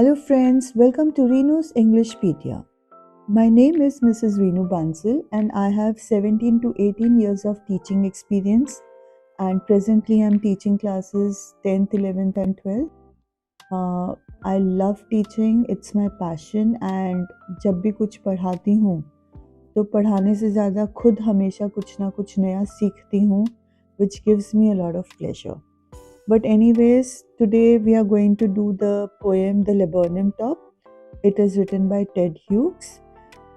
Hello friends, welcome to Renu's Englishpedia. My name is Mrs. Renu Bansal and I have 17 to 18 years of teaching experience, and presently I'm teaching classes 10th, 11th and 12th. I love teaching, it's my passion, and जब भी कुछ पढ़ाती हूँ तो पढ़ाने से ज़्यादा खुद हमेशा कुछ ना कुछ नया सीखती हूँ, which gives me a lot of pleasure. But anyways, today we are going to do the poem The Laburnum Top. It is written by Ted Hughes,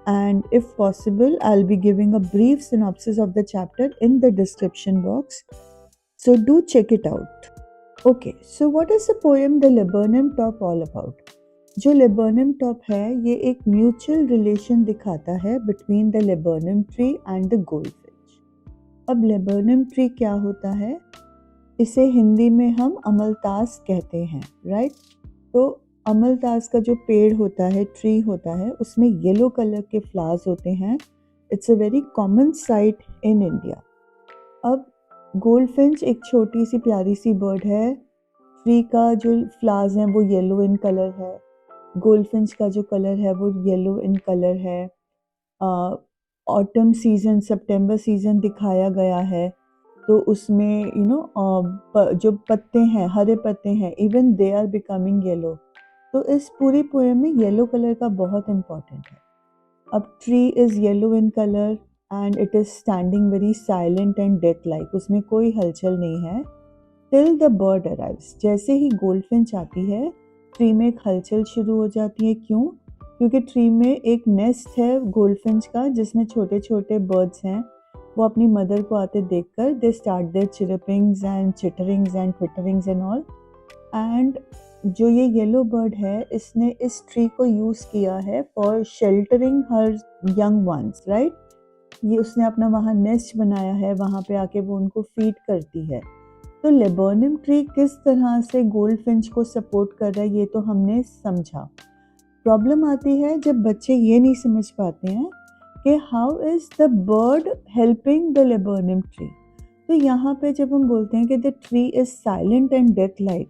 and if possible, I'll be giving a brief synopsis of the chapter in the description box. So do check it out. Okay, so what is the poem The Laburnum Top all about? जो laburnum top है ये एक mutual relation दिखाता है between the laburnum tree and the goldfish. अब laburnum tree क्या होता है? इसे हिंदी में हम अमलतास कहते हैं, राइट? तो अमलतास का जो पेड़ होता है, ट्री होता है, उसमें येलो कलर के फ्लावर्स होते हैं। It's a very common site in India. अब गोल्डफिंच एक छोटी सी प्यारी सी बर्ड है। ट्री का जो फ्लावर्स हैं वो येलो इन कलर है, गोल्डफिंच का जो कलर है वो येलो इन कलर है। ऑटम सीजन, सितंबर सीजन दिखाया गया है, तो उसमें जो पत्ते हैं, हरे पत्ते हैं, even they are becoming yellow. तो इस पूरी पोएम में येलो कलर का बहुत इम्पोर्टेंट है। अब tree is yellow in colour and it is standing very silent and death like, उसमें कोई हलचल नहीं है। टिल द बर्ड अराइव्स, जैसे ही गोल्डफिंच आती है ट्री में एक हलचल शुरू हो जाती है। क्यों? क्योंकि ट्री में एक नेस्ट है गोल्डफिंच का जिसमें छोटे छोटे बर्ड्स हैं। वो अपनी मदर को आते देखकर they start their chirpings and chitterings and twitterings and all. And जो ये येलो बर्ड है, इसने इस ट्री को यूज़ किया है for sheltering her young ones, right? ये उसने अपना वहाँ नेस्ट बनाया है, वहाँ पे आके वो उनको फीड करती है। तो लेबर्नम ट्री किस तरह से गोल्डफिंच को सपोर्ट कर रहा है ये तो हमने समझा। प्रॉब्लम आती है जब बच्चे ये नहीं समझ पाते हैं कि how is the bird helping the laburnum tree. तो यहाँ पे जब हम बोलते हैं कि the tree is silent and death like,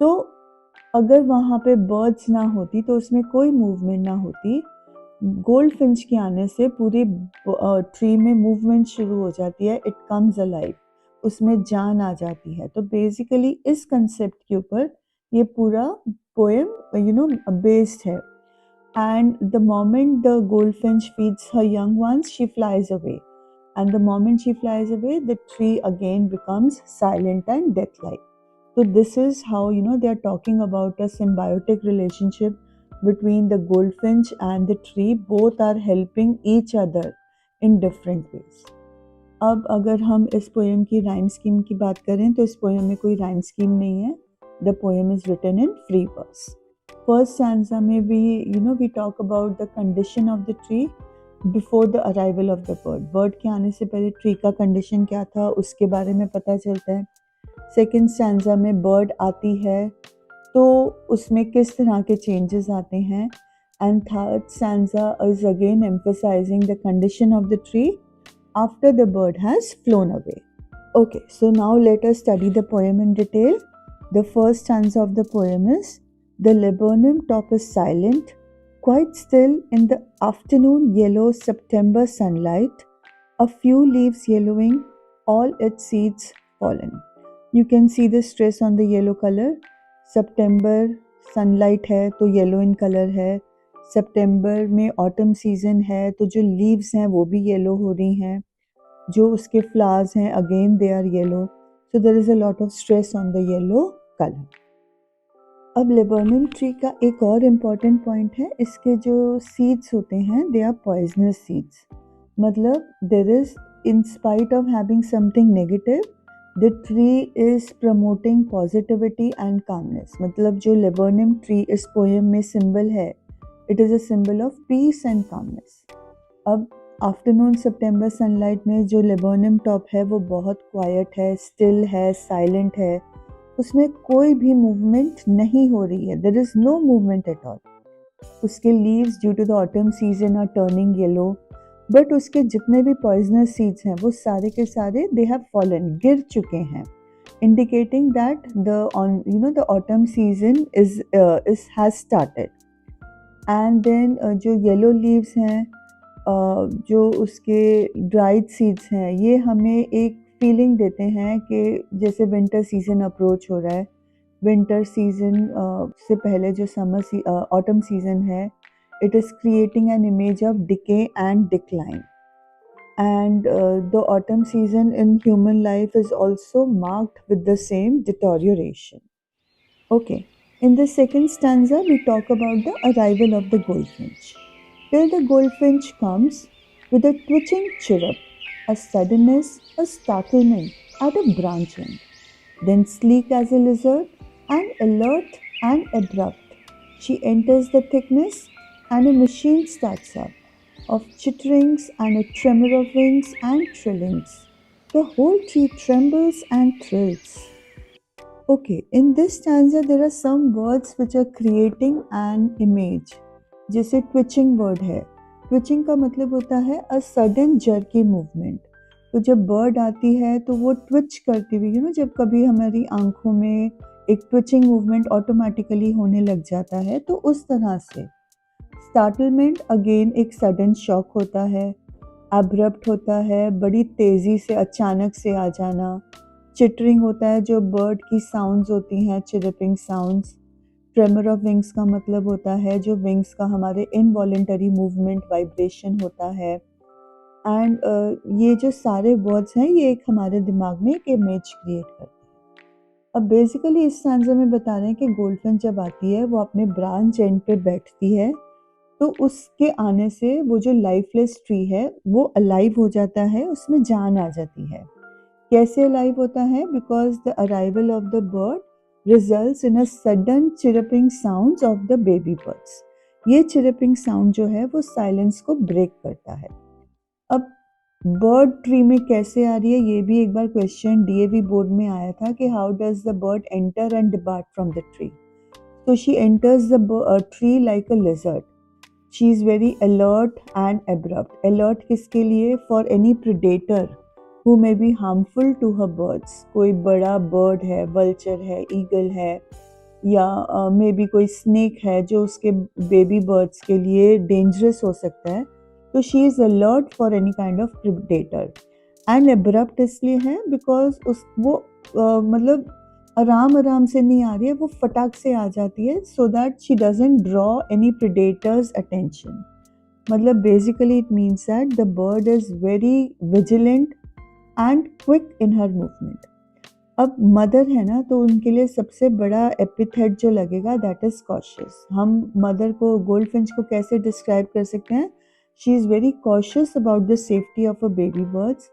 तो अगर वहाँ पे बर्ड्स ना होती तो उसमें कोई मूवमेंट ना होती। गोल्डफिंच के आने से पूरी ट्री में मूवमेंट शुरू हो जाती है, इट कम्स अलाइव, उसमें जान आ जाती है। तो बेसिकली इस कंसेप्ट के ऊपर ये पूरा पोएम बेस्ड है। And the moment the goldfinch feeds her young ones she flies away, and the moment she flies away the tree again becomes silent and death like. So this is how they are talking about a symbiotic relationship between the goldfinch and the tree. Both are helping each other in different ways. अब अगर हम इस poem की rhyme scheme की बात करें तो इस पोएम में कोई राइम स्कीम नहीं है। The poem is written in free verse. First stanza में we talk about the condition of the tree before the arrival of the bird. Bird के आने से पहले ट्री का कंडीशन क्या था उसके बारे में पता चलता है। सेकेंड स्टैंजा में बर्ड आती है तो उसमें किस तरह के चेंजेस आते हैं। And third stanza is again emphasising the condition of the tree after the bird has flown away. Okay, so now let us study the poem in detail. The first stanza of the poem is, the laburnum top is silent, quite still in the afternoon yellow September sunlight, a few leaves yellowing, all its seeds fallen. You can see the stress on the yellow color. September sunlight है तो yellow in color है। सितंबर में autumn season है तो जो leaves हैं वो भी येलो हो रही हैं, जो उसके फ्लावर्स हैं again they are yellow. So there is a lot of stress on the yellow colour. अब लेबर्नम ट्री का एक और इम्पॉर्टेंट पॉइंट है, इसके जो सीड्स होते हैं दे आर पॉइजनस सीड्स। मतलब there is, in spite of having something negative, the tree is promoting positivity and calmness. मतलब जो लेबर्नम ट्री इस पोएम में सिंबल है, it is a symbol of peace and calmness. अब afternoon September sunlight में जो laburnum top है वो बहुत क्वाइट है, स्टिल है, साइलेंट है, उसमें कोई भी मूवमेंट नहीं हो रही है। There is no movement at all. उसके leaves due to the autumn season are turning yellow, but उसके जितने भी पॉइजनस सीड्स हैं वो सारे के सारे दे हैव फॉलन, गिर चुके हैं। indicating that the autumn season is has started. And then जो येलो लीव्स हैं, जो उसके ड्राइड सीड्स हैं, ये हमें एक फीलिंग देते हैं कि जैसे विंटर सीज़न अप्रोच हो रहा है। विंटर सीज़न से पहले जो ऑटम सीज़न है, it is creating an image of decay and decline. And the autumn season in human life is also marked with the same deterioration. Okay, in the second stanza, we talk about the arrival of the goldfinch. Till the goldfinch comes with a twitching chirrup, a suddenness, a startlement at a branch end, then sleek as a lizard, and alert and abrupt, she enters the thickness, and a machine starts up of chitterings and a tremor of wings and trillings. The whole tree trembles and thrills. Okay, in this stanza there are some words which are creating an image. जैसे twitching word है। twitching का मतलब होता है a sudden jerky movement। तो जब bird आती है तो वो twitch करती हुई, जब कभी हमारी आंखों में एक twitching movement automatically होने लग जाता है, तो उस तरह से। startlement again एक sudden shock होता है। abrupt होता है बड़ी तेज़ी से अचानक से आ जाना। चिटरिंग होता है जो बर्ड की साउंड्स होती हैं, chirping sounds. Tremor of wings का मतलब होता है जो विंग्स का हमारे इनवॉलेंटरी मूवमेंट, वाइब्रेशन होता है। एंड ये जो सारे वर्ड्स हैं, ये एक हमारे दिमाग में एक इमेज क्रिएट करते हैं। अब बेसिकली इस स्टैंजा में बता रहे हैं कि गोल्डफिंच जब आती है, वो अपने ब्रांच एंड पे बैठती है, तो उसके आने से वो जो लाइफलेस ट्री है वो अलाइव हो जाता है, उसमें जान आ जाती है। कैसे अलाइव होता है? Because the arrival of the bird results in a sudden chirping sounds of the baby birds. ये चिरपिंग साउंड जो है वो साइलेंस को ब्रेक करता है। अब बर्ड ट्री में कैसे आ रही है, ये भी एक बार क्वेश्चन डीएवी बोर्ड में आया था कि how does the bird enter and depart from the tree. तो she enters the tree like a lizard. She is very alert and abrupt. Alert किसके लिए? For any predator who may be harmful to her birds। कोई बड़ा bird है, vulture है, eagle है, या may be कोई स्नेक है जो उसके बेबी बर्ड्स के लिए डेंजरस हो सकता है। तो she is alert for any kind of predator. And abrupt इसलिए है बिकॉज वो मतलब आराम से नहीं आ रही है, वो फटाक से आ जाती है, so that she doesn't draw any predator's attention. मतलब basically it means that the bird is very vigilant and quick in her movement. अब मदर है ना, तो उनके लिए सबसे बड़ा एपिथेट जो लगेगा दैट इज़ कॉशियस। हम मदर को, गोल्डफिंच को कैसे डिस्क्राइब कर सकते हैं? She is very cautious about the safety of a baby birds.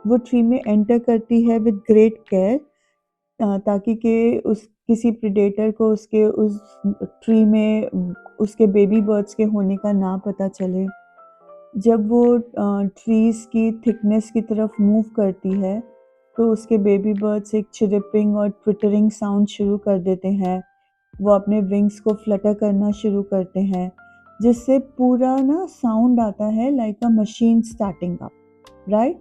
वो ट्री में एंटर करती है विद ग्रेट केयर, ताकि कि उस किसी प्रेडेटर को उसके उस ट्री में उसके बेबी बर्ड्स के होने का ना पता चले। जब वो ट्रीज़ की थिकनेस की तरफ मूव करती है, तो उसके बेबी बर्ड्स एक चिरपिंग और ट्विटरिंग साउंड शुरू कर देते हैं। वो अपने विंग्स को फ्लटर करना शुरू करते हैं, जिससे पूरा ना साउंड आता है लाइक अ मशीन स्टार्टिंग अप, राइट?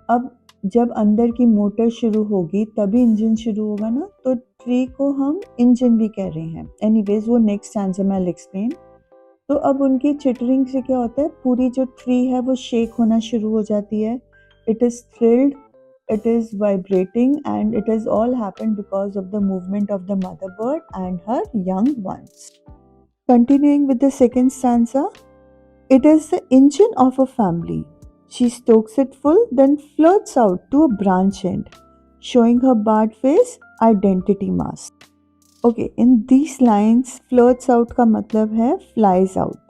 अब जब अंदर की मोटर शुरू होगी तभी इंजन शुरू होगा ना, तो ट्री को हम इंजन भी कह रहे हैं। एनीवेज, वो नेक्स्ट स्टैंजा में आई एक्सप्लेन। तो अब उनकी चिटरिंग से क्या होता है, पूरी जो ट्री है वो शेक होना शुरू हो जाती है। It is thrilled, it is vibrating, and it is all happened because of the movement of the mother bird and her young ones. Continuing with the second stanza, it is the engine of a family. She stokes it full, then flirts out to a branch end, showing her barred face, identity mask. Okay, in these lines, flirts out का मतलब है flies out.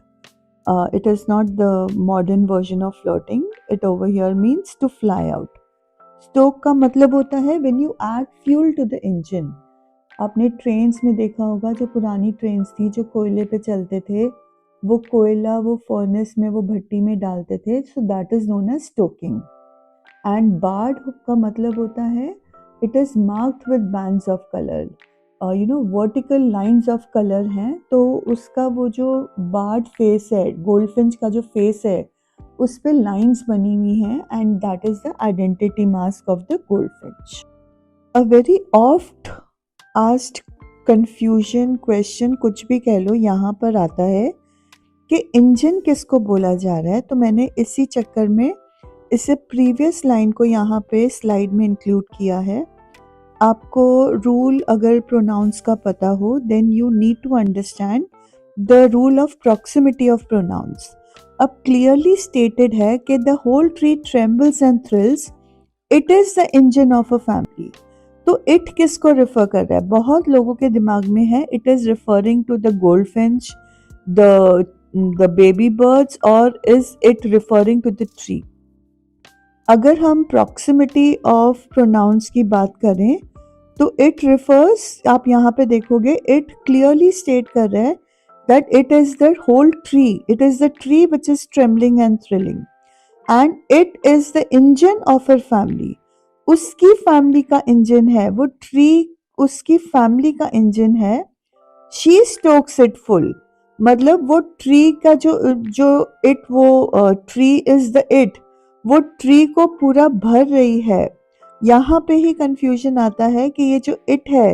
It is not the modern version of flirting. It over here means to fly out. Stoke का मतलब होता है when you add fuel to the engine. आपने trains में देखा होगा, जो पुरानी ट्रेन्स थी जो कोयले पे चलते थे, वो कोयला वो फर्नेस में, वो भट्टी में डालते थे, so that is known as stoking. And barred का मतलब होता है it is marked with bands of colour, vertical lines of colour हैं, तो उसका वो जो बार्ड फेस है, गोल्डफिंच का जो फेस है, उस पे लाइंस बनी हुई हैं, and that is the identity mask of the goldfinch. A very oft asked confusion question, कुछ भी कह लो, यहाँ पर आता है कि इंजन किसको बोला जा रहा है। तो मैंने इसी चक्कर में इसे प्रीवियस लाइन को यहाँ पे स्लाइड में इंक्लूड किया है। आपको रूल अगर प्रोनाउंस का पता हो, then you need to understand the rule of proximity of pronouns. अब क्लियरली स्टेटेड है कि the whole tree trembles and thrills, it is the engine of a family. तो इट किसको रेफर कर रहा है? बहुत लोगों के दिमाग में है it is referring to the goldfinch, the baby birds, और is it referring to the tree. अगर हम प्रॉक्सिमिटी ऑफ प्रोनाउंस की बात करें तो इट रिफर्स, आप यहाँ पे देखोगे इट क्लियरली स्टेट कर रहा है that it is the whole tree, it is the tree which is trembling and thrilling, and it is the engine of her family. उसकी फैमिली का इंजन है वो ट्री, उसकी फैमिली का इंजन है। शी स्टोक्स इट फुल, मतलब वो ट्री का जो जो इट वो ट्री इज द इट, वो ट्री को पूरा भर रही है। यहाँ पे ही कंफ्यूजन आता है कि ये जो इट है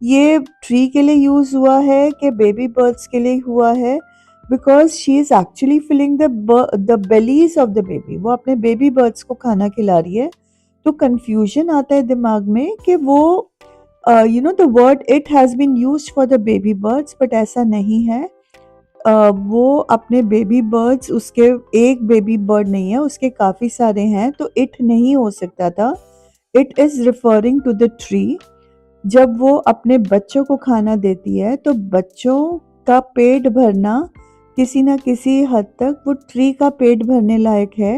ये ट्री के लिए यूज हुआ है कि बेबी बर्ड्स के लिए हुआ है, because she is actually filling the bellies of the baby, वो अपने बेबी बर्ड्स को खाना खिला रही है। तो कंफ्यूजन आता है दिमाग में कि वो the word it has been used for the baby birds, but ऐसा नहीं है। वो अपने बेबी बर्ड्स, उसके एक बेबी बर्ड नहीं है, उसके काफी सारे हैं, तो इट नहीं हो सकता था। It is referring to the tree. जब वो अपने बच्चों को खाना देती है तो बच्चों का पेट भरना किसी ना किसी हद तक वो ट्री का पेट भरने लायक है,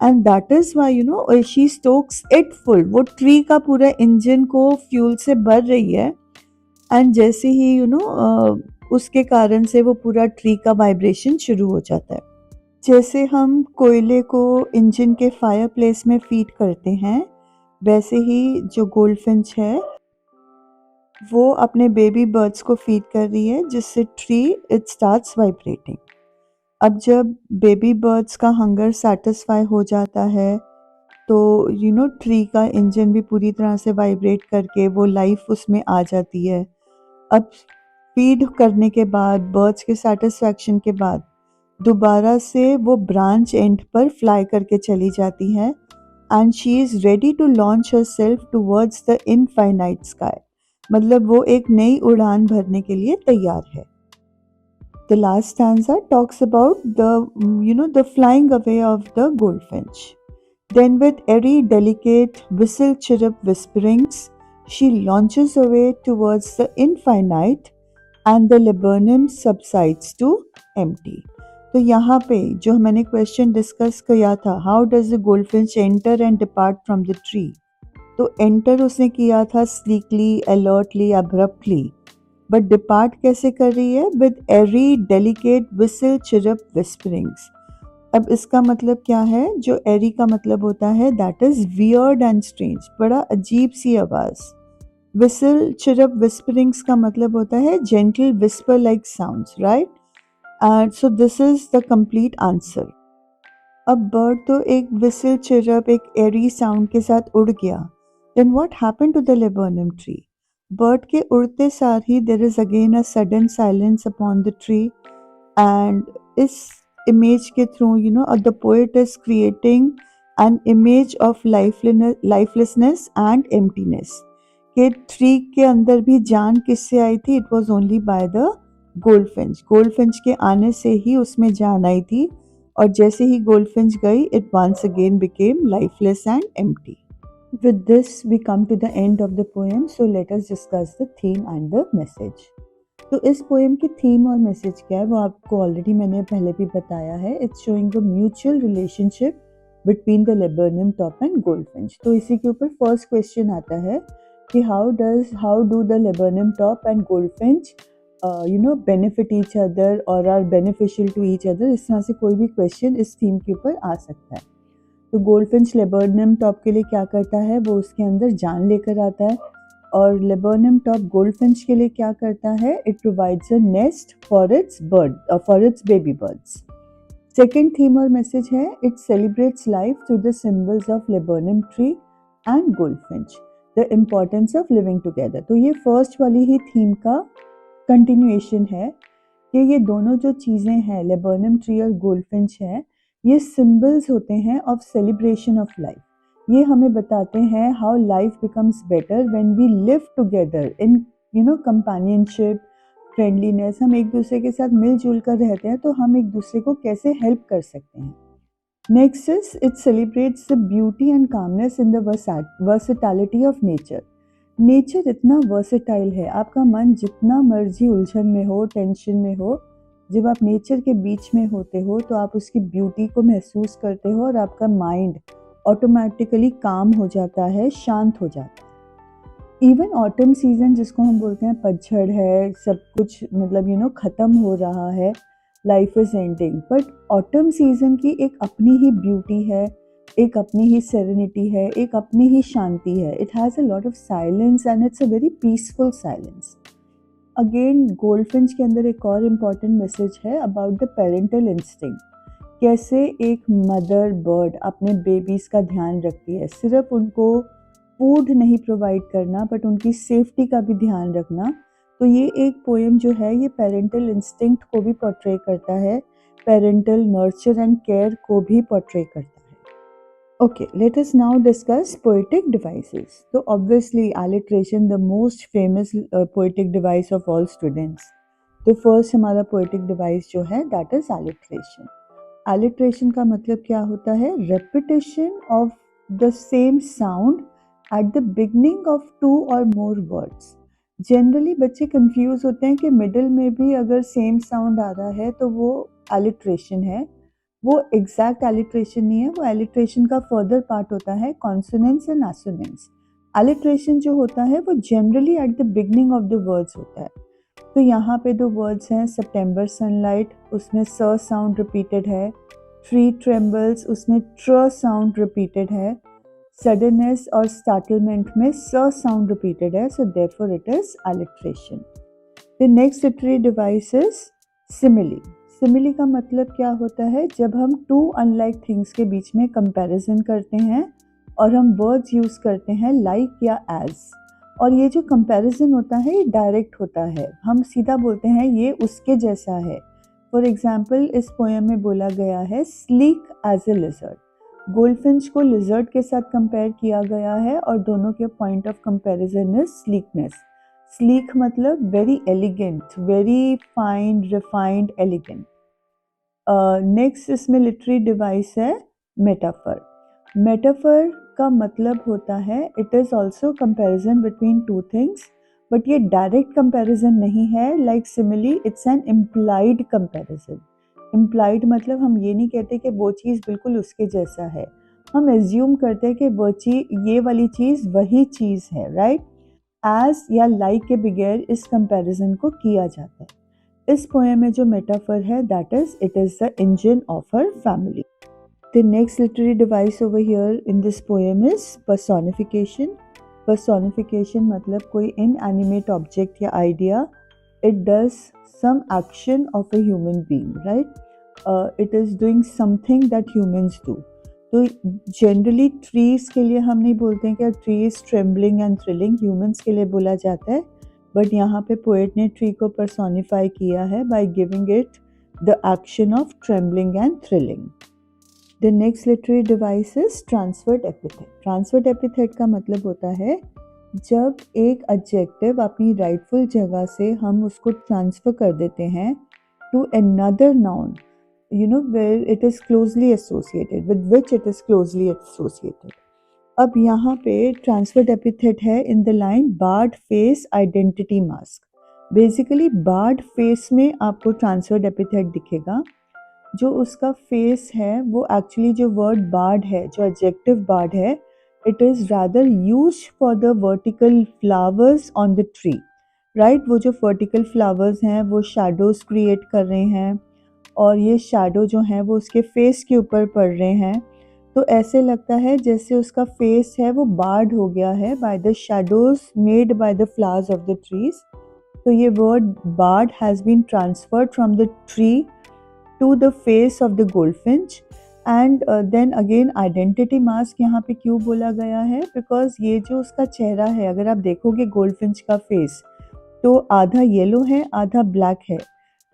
and that is why she Stokes it full, वो ट्री का पूरा इंजन को फ्यूल से भर रही है। एंड जैसे ही उसके कारण से वो पूरा ट्री का वाइब्रेशन शुरू हो जाता है। जैसे हम कोयले को इंजन के फायर प्लेस में फीड करते हैं, वैसे ही जो गोल्डफिंच है वो अपने बेबी बर्ड्स को फीड कर रही है, जिससे ट्री इट स्टार्ट्स वाइब्रेटिंग। अब जब बेबी बर्ड्स का हंगर सेटिस्फाई हो जाता है तो ट्री का इंजन भी पूरी तरह से वाइब्रेट करके वो लाइफ उसमें आ जाती है। अब फीड करने के बाद, बर्ड्स के सेटिस्फैक्शन के बाद, दोबारा से वो ब्रांच एंड पर फ्लाई करके चली जाती है, and she is ready to launch herself towards the infinite sky, मतलब वो एक नई उड़ान भरने के लिए तैयार है। The last stanza talks about the flying away of the goldfinch. Then with airy delicate whistle chirrup whisperings, she launches away towards the infinite and the laburnum subsides to empty. तो यहाँ पे जो मैंने क्वेश्चन डिस्कस किया था, how does the goldfinch enter and depart from the tree, तो enter उसने किया था sleekly, alertly, abruptly, but depart कैसे कर रही है? With airy delicate whistle chirp whisperings. अब इसका मतलब क्या है? जो एरी का मतलब होता है that is weird and strange, बड़ा अजीब सी आवाज। विसल चिरप विस्परिंग्स का मतलब होता है gentle whisper like sounds, right? And so this is the complete answer. अब बर्ड तो एक विसल चिरप, एक एरी साउंड के साथ उड़ गया, then what happened to the laburnum tree? Bird के उड़ते सार ही there is again a sudden silence upon the tree, and इस इमेज के through the poet is creating an image of lifelessness and emptiness, कि ट्री के अंदर भी जान किससे आई थी? It was only by the goldfinch. Goldfinch के आने से ही उसमें जान आई थी, और जैसे ही गोल्डफिंच गई it once again became lifeless and empty. With this, we come to the end of the poem, so let us discuss the theme and the message. तो इस पोएम की थीम और मैसेज क्या है वो आपको ऑलरेडी मैंने पहले भी बताया है। It's showing a mutual relationship between the laburnum top and goldfinch. तो इसी के ऊपर फर्स्ट क्वेश्चन आता है कि how do the laburnum top and goldfinch benefit each other और are beneficial to each other. इस तरह से कोई भी क्वेश्चन इस थीम के ऊपर आ सकता है। तो गोल्डफिंच लेबर्नम टॉप के लिए क्या करता है? वो उसके अंदर जान लेकर आता है, और लेबर्नम टॉप गोल्डफिंच के लिए क्या करता है? It provides a nest for its baby birds. Second theme और मैसेज है, it celebrates life through the symbols of laburnum tree and goldfinch. The importance of living together. तो ये फर्स्ट वाली ही थीम का कंटिन्यूएशन है कि ये दोनों जो चीज़ें हैं, लेबर्नम ट्री और गोल्डफिंच है, ये सिंबल्स होते हैं ऑफ सेलिब्रेशन ऑफ लाइफ। ये हमें बताते हैं how life becomes better when we live together in companionship, friendliness. हम एक दूसरे के साथ मिलजुल कर रहते हैं तो हम एक दूसरे को कैसे हेल्प कर सकते हैं। Next is it celebrates the beauty and calmness in the versatility of nature. Nature इतना वर्सेटाइल है, आपका मन जितना मर्जी उलझन में हो, टेंशन में हो, जब आप नेचर के बीच में होते हो तो आप उसकी ब्यूटी को महसूस करते हो और आपका माइंड ऑटोमेटिकली काम हो जाता है, शांत हो जाता है। इवन ऑटम सीजन जिसको हम बोलते हैं, पतझड़ है, सब कुछ मतलब ख़त्म हो रहा है, life is ending, but autumn season की एक अपनी ही ब्यूटी है, एक अपनी ही सेरेनिटी है, एक अपनी ही शांति है। It has a lot of silence and it's a very peaceful silence. Again goldfinch के अंदर एक और इम्पॉर्टेंट मैसेज है अबाउट द पेरेंटल इंस्टिंक्ट। कैसे एक मदर बर्ड अपने बेबीज़ का ध्यान रखती है, सिर्फ उनको फूड नहीं प्रोवाइड करना बट उनकी सेफ्टी का भी ध्यान रखना। तो ये एक पोएम जो है ये पेरेंटल इंस्टिंक्ट को भी पोर्ट्रे करता है, पेरेंटल नर्चर एंड केयर को भी पोर्ट्रे करता है। Okay, let us now discuss poetic devices. So obviously alliteration, the most famous poetic device of all students. तो first हमारा poetic device जो है that is alliteration. Alliteration का मतलब क्या होता है? Repetition of the same sound at the beginning of two or more words. Generally बच्चे confuse होते हैं कि middle में भी अगर same sound आ रहा है तो वो alliteration है। वो एग्जैक्ट एलिट्रेशन नहीं है, वो एलिट्रेशन का फर्दर पार्ट होता है कॉन्सोनेंट्स एंड एसोनेंट्स। एलिट्रेशन जो होता है वो generally at the beginning of the words होता है। तो यहाँ पे दो वर्ड्स हैं, सितंबर सनलाइट, उसमें स साउंड रिपीटेड है, ट्री ट्रेम्बल्स, उसमें ट्र साउंड रिपीटेड है, सडननेस और स्टार्टलमेंट में स साउंड रिपीटेड है, so therefore it is alliteration. The next literary device is simile. Simile का मतलब क्या होता है? जब हम टू अनलाइक थिंग्स के बीच में कंपैरिजन करते हैं और हम वर्ड्स यूज़ करते हैं लाइक या एज, और ये जो कंपैरिजन होता है ये डायरेक्ट होता है, हम सीधा बोलते हैं ये उसके जैसा है। फॉर एग्जाम्पल इस पोएम में बोला गया है sleek as a lizard. Goldfinch को लिजर्ड के साथ कंपेयर किया गया है और दोनों के point of comparison is sleekness. Sleek मतलब very elegant, very fine, refined, elegant. Next इसमें लिटरेरी डिवाइस है मेटाफर। मेटाफर का मतलब होता है it is also comparison between two things, but ये डायरेक्ट कंपेरिजन नहीं है like simile, it's an implied comparison. Implied मतलब हम ये नहीं कहते कि वो चीज़ बिल्कुल उसके जैसा है, हम एज्यूम करते हैं कि वो चीज़, ये वाली चीज़ वही चीज़ है, राइट। एज या लाइक के बगैर इस कंपैरिजन को किया जाता है। इस पोएम में जो मेटाफर है that is it is the engine of her family. The next literary device over here in this poem is personification. Personification मतलब कोई इनएनिमेट ऑब्जेक्ट या idea, it does some action of a human being, right. It is doing something that humans do. तो generally trees के लिए हम नहीं बोलते हैं कि tree is trembling and thrilling, humans के लिए बोला जाता है, बट यहाँ पे पोएट ने ट्री को पर्सोनिफाई किया है by giving it the action of trembling and thrilling. The next literary device is transferred epithet. Transferred epithet का मतलब होता है जब एक एडजेक्टिव अपनी राइटफुल जगह से हम उसको ट्रांसफर कर देते हैं to another noun, you know, where it is closely associated, with which it is closely associated. अब यहाँ पे ट्रांसफर्ड एपिथेट है in the line barred face identity mask. Basically barred face में आपको ट्रांसफर्ड एपिथेट दिखेगा, जो उसका फेस है वो एक्चुअली जो वर्ड बार्ड है, जो एडजेक्टिव बार्ड है, it is rather used for the vertical flowers on the tree, right. वो जो वर्टिकल फ्लावर्स हैं वो शैडोज क्रिएट कर रहे हैं और ये शैडो जो हैं वो उसके फेस के ऊपर पड़ रहे हैं, तो ऐसे लगता है जैसे उसका फेस है वो बार्ड हो गया है by the shadows made by the flowers of the trees. तो ये word barred has been transferred from the tree to the face of the goldfinch and then again identity mask यहाँ पे क्यों बोला गया है, बिकॉज ये जो उसका चेहरा है, अगर आप देखोगे गोल्डफिंच का फेस, तो आधा येलो है आधा ब्लैक है,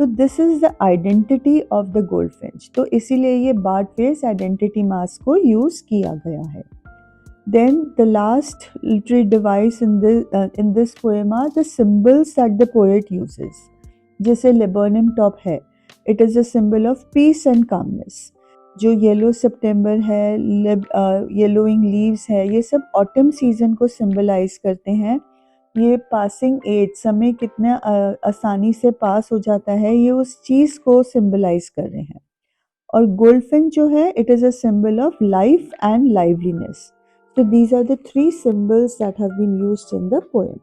तो this is the identity of the goldfinch, तो इसीलिए ये बार्ड फेस आइडेंटिटी मास्क को यूज किया गया है. Then the last literary device in this poem are the symbols that the poet uses. जैसे laburnum top है, it is a symbol of peace and calmness. जो येलो सितंबर है, yellowing leaves है, ये सब ऑटम सीजन को सिंबलाइज करते हैं. ये पासिंग एज, समय कितना आसानी से पास हो जाता है, ये उस चीज को सिंबलाइज कर रहे हैं. और गोल्डफिन जो है, it is a symbol of life and liveliness. So these are the three symbols that have been used in the poem.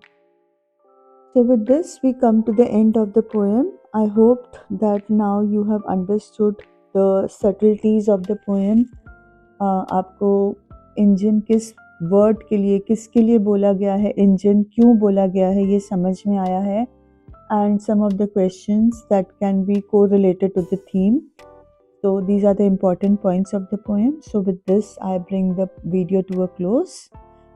So with this we come to the end of the poem. I hope that now you have understood the subtleties of the poem. आपको engine किस word के लिए, किसके लिए बोला गया है, engine क्यों बोला गया है, ये समझ में आया है. And some of the questions that can be correlated to the theme. So these are the important points of the poem. So with this, I bring the video to a close.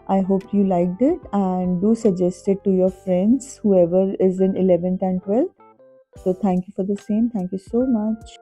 I hope you liked it, and do suggest it to your friends, whoever is in 11th and 12th. So thank you for the same. Thank you so much.